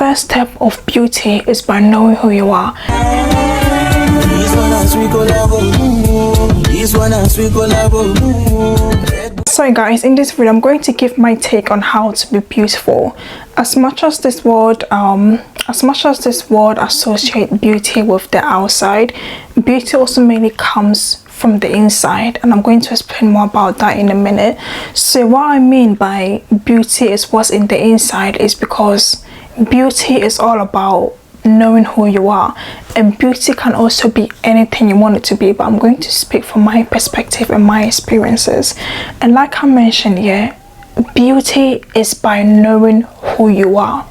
first step of beauty is by knowing who you are. So guys, in this video I'm going to give my take on how to be beautiful. As much as this world associate beauty with the outside, beauty also mainly comes from the inside, and I'm going to explain more about that in a minute. So what I mean by beauty is what's in the inside is because beauty is all about knowing who you are, and beauty can also be anything you want it to be, but I'm going to speak from my perspective and my experiences. And like I mentioned here, beauty is by knowing who you are.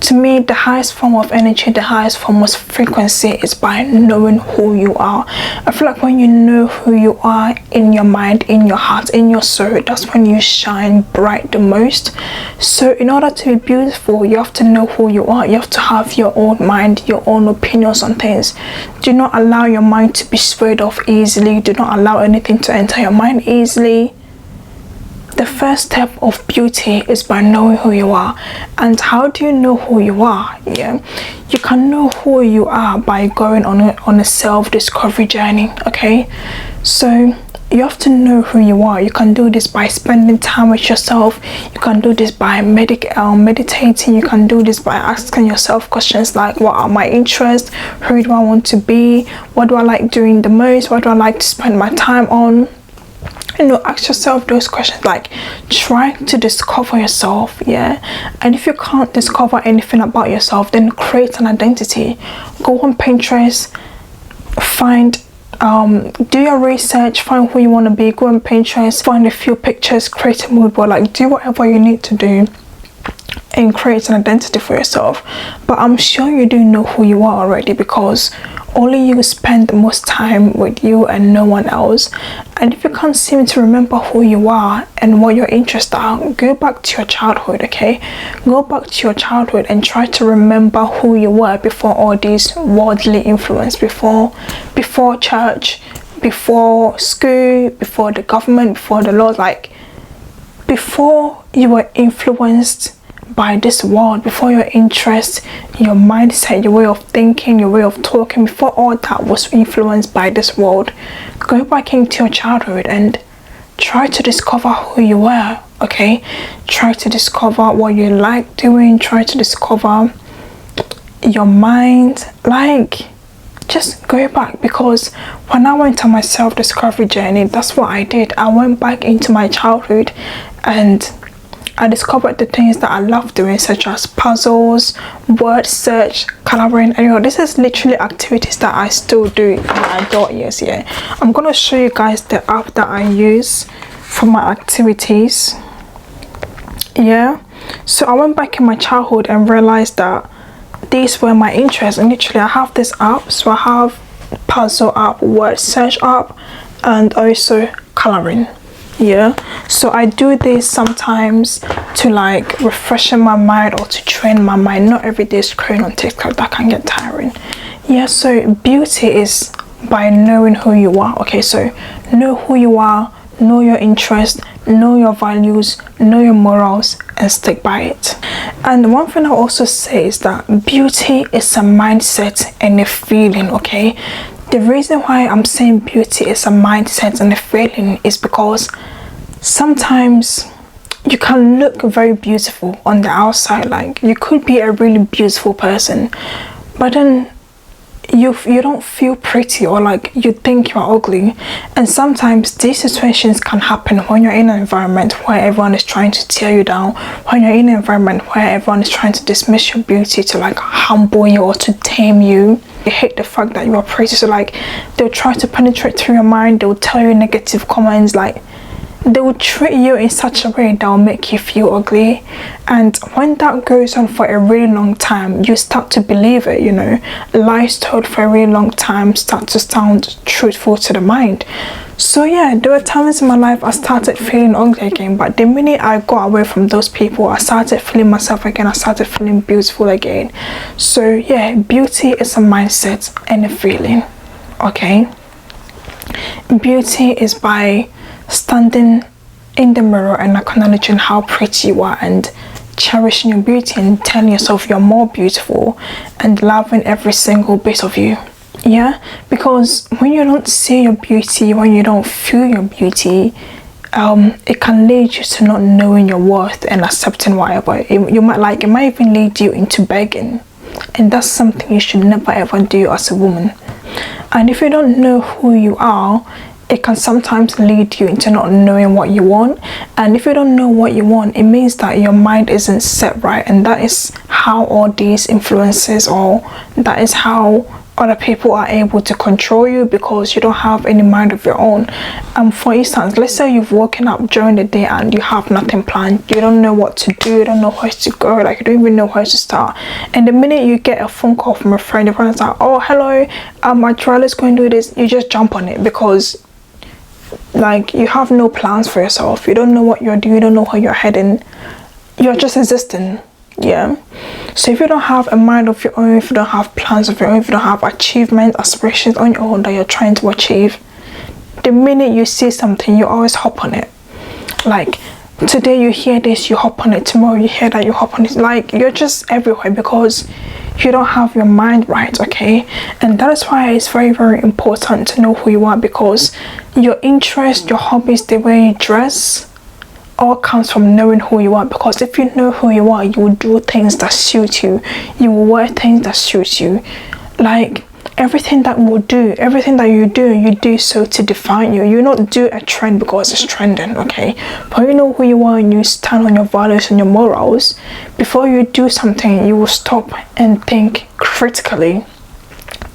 To me, the highest form of energy, the highest form of frequency is by knowing who you are. I feel like when you know who you are in your mind, in your heart, in your soul, that's when you shine bright the most. So in order to be beautiful, you have to know who you are. You have to have your own mind, your own opinions on things. Do not allow your mind to be swayed off easily. Do not allow anything to enter your mind easily. The first step of beauty is by knowing who you are. And how do you know who you are? You can know who you are by going on a self-discovery journey. Okay, so you have to know who you are. You can do this by spending time with yourself. You can do this by meditating. You can do this by asking yourself questions like, what are my interests? Who do I want to be? What do I like doing the most? What do I like to spend my time on? Ask yourself those questions. Like, try to discover yourself. And if you can't discover anything about yourself, then create an identity. Go on Pinterest, do your research, find who you want to be. Go on Pinterest, find a few pictures, create a mood board. Like, do whatever you need to do and create an identity for yourself. But I'm sure you do know who you are already, because only you spend the most time with you and no one else. And if you can't seem to remember who you are and what your interests are, go back to your childhood. Okay, go back to your childhood and try to remember who you were before all these worldly influence, before church, before school, before the government, before the laws. Like, before you were influenced by this world, before your interests, your mindset, your way of thinking, your way of talking, before all that was influenced by this world, go back into your childhood and try to discover who you were. Okay, try to discover what you like doing, try to discover your mind. Like, just go back, because when I went on my self-discovery journey, that's what I did. I went back into my childhood and I discovered the things that I love doing, such as puzzles, word search, coloring. And this is literally activities that I still do in my adult years. I'm gonna show you guys the app that I use for my activities. So I went back in my childhood and realized that these were my interests, and literally I have this app. So I have puzzle app, word search app, and also coloring. So I do this sometimes to like refreshen my mind or to train my mind. Not every day scrolling on TikTok, that can get tiring. So beauty is by knowing who you are. Okay, so know who you are, know your interests, know your values, know your morals, and stick by it. And one thing I also say is that beauty is a mindset and a feeling. Okay, the reason why I'm saying beauty is a mindset and a feeling is because sometimes you can look very beautiful on the outside. Like, you could be a really beautiful person, but then you don't feel pretty, or like you think you're ugly. And sometimes these situations can happen when you're in an environment where everyone is trying to tear you down, when you're in an environment where everyone is trying to dismiss your beauty, to like humble you or to tame you. They hate the fact that you are pretty, so like they'll try to penetrate through your mind. They'll tell you negative comments. Like, they will treat you in such a way that will make you feel ugly. And when that goes on for a really long time, you start to believe it. Lies told for a really long time start to sound truthful to the mind. So there were times in my life I started feeling ugly again, but the minute I got away from those people, I started feeling myself again. I started feeling beautiful again. So beauty is a mindset and a feeling. Okay, beauty is by standing in the mirror and acknowledging how pretty you are and cherishing your beauty and telling yourself you're more beautiful and loving every single bit of you. Yeah, because when you don't see your beauty, when you don't feel your beauty, it can lead you to not knowing your worth and accepting whatever. It might even lead you into begging, and that's something you should never ever do as a woman. And if you don't know who you are, it can sometimes lead you into not knowing what you want. And if you don't know what you want, it means that your mind isn't set right, and that is how all these influences, or that is how other people are able to control you, because you don't have any mind of your own. For instance, let's say you've woken up during the day and you have nothing planned. You don't know what to do, you don't know where to go, like you don't even know where to start. And the minute you get a phone call from a friend, your friend's like, oh hello, my trial is going to do this, you just jump on it, because like you have no plans for yourself. You don't know what you're doing, you don't know where you're heading, you're just existing. Yeah, so if you don't have a mind of your own, if you don't have plans of your own, if you don't have achievements, aspirations on your own that you're trying to achieve, the minute you see something, you always hop on it. Like today you hear this, you hop on it. Tomorrow you hear that, you hop on it. Like you're just everywhere because you don't have your mind right. Okay, and that is why it's very, very important to know who you are, because your interests, your hobbies, the way you dress, all comes from knowing who you are. Because if you know who you are, you will do things that suit you, you will wear things that suit you. Like everything that you do so to define you. You not do a trend because it's trending, okay? But you know who you are and you stand on your values and your morals. Before you do something, you will stop and think critically.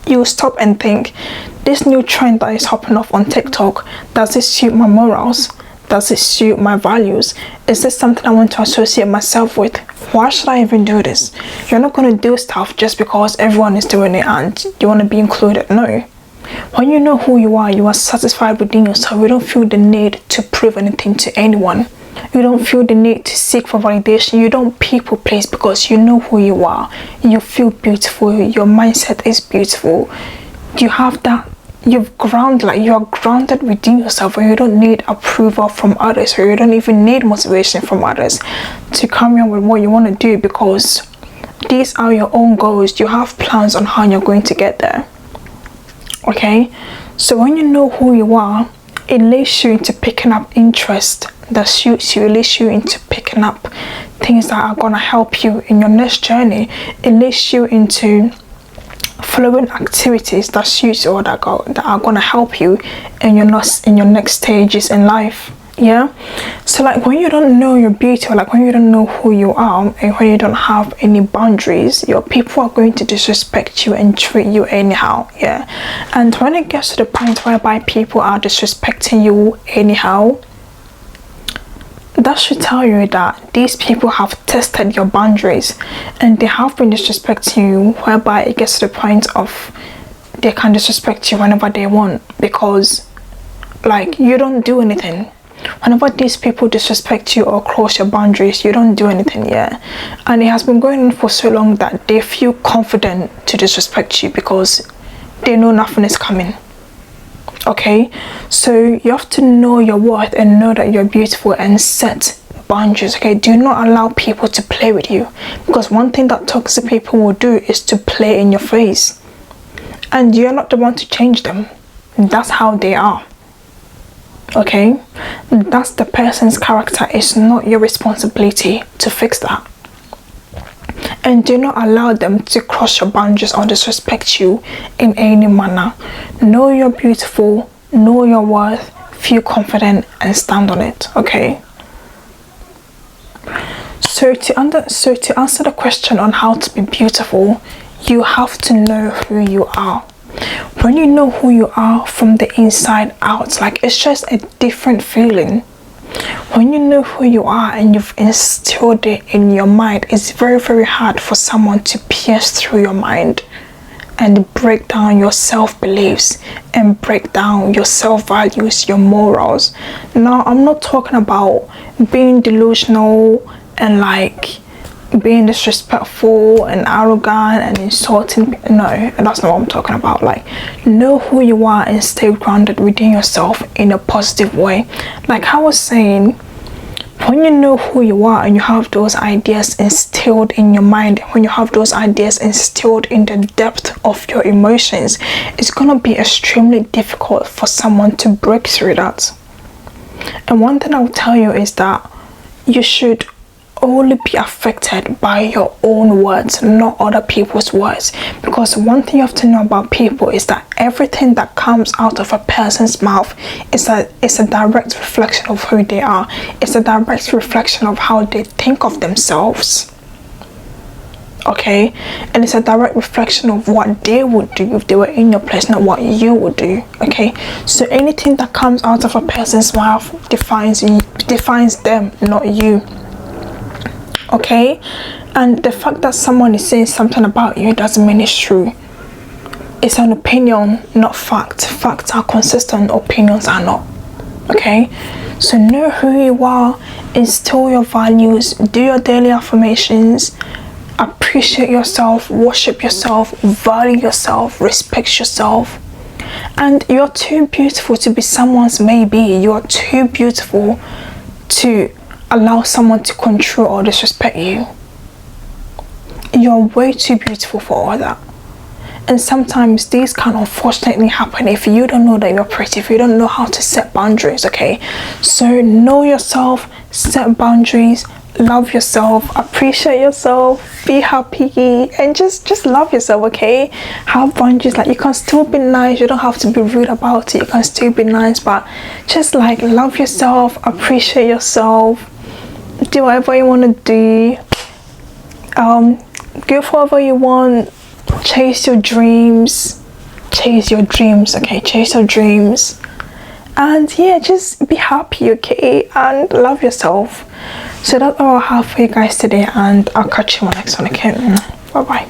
You will stop and think, this new trend that is hopping off on TikTok, does it suit my morals? Does it suit my values? Is this something I want to associate myself with? Why should I even do this? You're not going to do stuff just because everyone is doing it and you want to be included. No. When you know who you are satisfied within yourself. You don't feel the need to prove anything to anyone. You don't feel the need to seek for validation. You don't people please, because you know who you are. You feel beautiful. Your mindset is beautiful. You have that. You're grounded within yourself, and you don't need approval from others, or you don't even need motivation from others to carry on with what you want to do, because these are your own goals. You have plans on how you're going to get there. Okay, so when you know who you are, it leads you into picking up interest that suits you. It leads you into picking up things that are going to help you in your next journey. It leads you into following activities that suits you, or that are going to help you in your next stages in life. Yeah, so like when you don't know your beauty, or like when you don't know who you are, and when you don't have any boundaries, your people are going to disrespect you and treat you anyhow. Yeah, and when it gets to the point whereby people are disrespecting you anyhow, that should tell you that these people have tested your boundaries and they have been disrespecting you, whereby it gets to the point of they can disrespect you whenever they want, because like you don't do anything. Whenever these people disrespect you or cross your boundaries, you don't do anything. Yeah, and it has been going on for so long that they feel confident to disrespect you because they know nothing is coming. Okay, so you have to know your worth and know that you're beautiful and set boundaries. Okay, do not allow people to play with you, because one thing that toxic people will do is to play in your face, and you're not the one to change them. That's how they are. Okay, that's the person's character. It's not your responsibility to fix that. And do not allow them to cross your boundaries or disrespect you in any manner. Know you're beautiful, know your worth, feel confident, and stand on it. Okay, so to answer the question on how to be beautiful, you have to know who you are. When you know who you are from the inside out, like it's just a different feeling. When you know who you are and you've instilled it in your mind, it's very, very hard for someone to pierce through your mind and break down your self-beliefs and break down your self-values, your morals. Now, I'm not talking about being delusional and like being disrespectful and arrogant and insulting. No, that's not what I'm talking about. Like, know who you are and stay grounded within yourself in a positive way. Like I was saying, when you know who you are and you have those ideas instilled in your mind, when you have those ideas instilled in the depth of your emotions, it's going to be extremely difficult for someone to break through that. And one thing I'll tell you is that you should only be affected by your own words, not other people's words. Because one thing you have to know about people is that everything that comes out of a person's mouth is a direct reflection of who they are. It's a direct reflection of how they think of themselves. Okay, and it's a direct reflection of what they would do if they were in your place, not what you would do. Okay, so anything that comes out of a person's mouth defines them, not you. Okay, and the fact that someone is saying something about you doesn't mean it's true. It's an opinion, not fact. Facts are consistent, opinions are not. Okay, so know who you are, instill your values, do your daily affirmations, appreciate yourself, worship yourself, value yourself, respect yourself. And you're too beautiful to be someone's maybe. You're too beautiful to allow someone to control or disrespect you. You're way too beautiful for all that. And sometimes these can unfortunately happen if you don't know that you're pretty, if you don't know how to set boundaries. Okay, so know yourself, set boundaries, love yourself, appreciate yourself, be happy, and just love yourself. Okay, have boundaries. Like, you can still be nice, you don't have to be rude about it, you can still be nice, but just like love yourself, appreciate yourself, do whatever you want to do, go for whatever you want, chase your dreams. Okay, chase your dreams, and yeah, just be happy. Okay, and love yourself. So that's all I have for you guys today, and I'll catch you on the next one. Okay, bye bye.